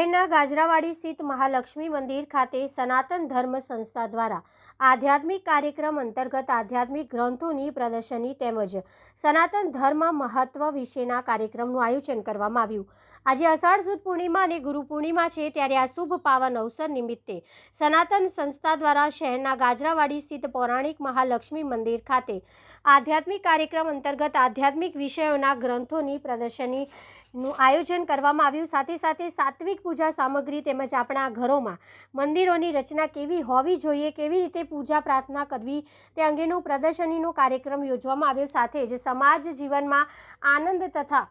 શહેરના ગાજરાવાડી સ્થિત મહાલક્ષ્મી મંદિર ખાતે સનાતન ધર્મ સંસ્થા દ્વારા આધ્યાત્મિક કાર્યક્રમ અંતર્ગત આધ્યાત્મિક ગ્રંથોની પ્રદર્શની તેમજ સનાતન ધર્મ મહત્વ વિશેના કાર્યક્રમનું આયોજન કરવામાં આવ્યું। આજે અષાઢ સુદ પૂર્ણિમા અને ગુરુ પૂર્ણિમા છે, ત્યારે આ શુભ પાવન અવસર નિમિત્તે સનાતન સંસ્થા દ્વારા શહેરના ગાજરાવાડી સ્થિત પૌરાણિક મહાલક્ષ્મી મંદિર ખાતે આધ્યાત્મિક કાર્યક્રમ અંતર્ગત આધ્યાત્મિક વિષયોના ગ્રંથોની પ્રદર્શનીનું આયોજન કરવામાં આવ્યું। સાથે સાથે સાત્વિક પૂજા સામગ્રી તેમજ આપણા ઘરોમાં મંદિરોની રચના કેવી હોવી જોઈએ, કેવી રીતે પૂજા પ્રાર્થના કરવી તે અંગેનું પ્રદર્શનીનો કાર્યક્રમ યોજવામાં આવ્યો। સાથે જ સમાજ જીવનમાં આનંદ તથા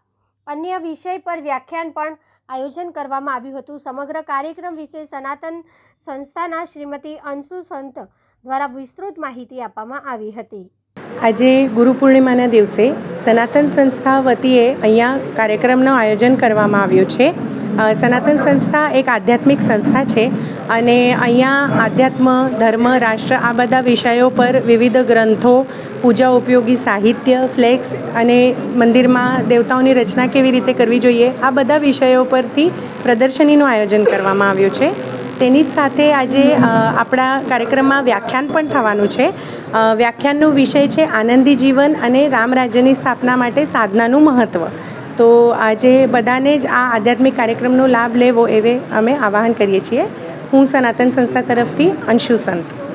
અન્ય વિષય પર વ્યાખ્યાન પણ આયોજન કરવામાં આવ્યું હતું। સમગ્ર કાર્યક્રમ વિશે સનાતન સંસ્થાના શ્રીમતી અંશુ સંત દ્વારા વિસ્તૃત માહિતી આપવામાં આવી હતી। આજે ગુરુ પૂર્ણિમાના દિવસે સનાતન સંસ્થા વતીએ અહીંયા કાર્યક્રમનું આયોજન કરવામાં આવ્યું છે। સનાતન સંસ્થા એક આધ્યાત્મિક સંસ્થા છે અને અહીંયા આધ્યાત્મ, ધર્મ, રાષ્ટ્ર આ બધા વિષયો પર વિવિધ ગ્રંથો, પૂજા ઉપયોગી સાહિત્ય, ફ્લેક્સ અને મંદિરમાં દેવતાઓની રચના કેવી રીતે કરવી જોઈએ આ બધા વિષયો પરથી પ્રદર્શનીનું આયોજન કરવામાં આવ્યું છે। તેની જ સાથે આજે આપણા કાર્યક્રમમાં વ્યાખ્યાન પણ થવાનું છે। વ્યાખ્યાનનો વિષય છે આનંદી જીવન અને રામ રાજ્યની સ્થાપના માટે સાધનાનું મહત્ત્વ। તો આજે બધાને જ આ આધ્યાત્મિક કાર્યક્રમનો લાભ લેવો એવે અમે આવાહન કરીએ છીએ। હું સનાતન સંસ્થા તરફથી અંશુ સંત।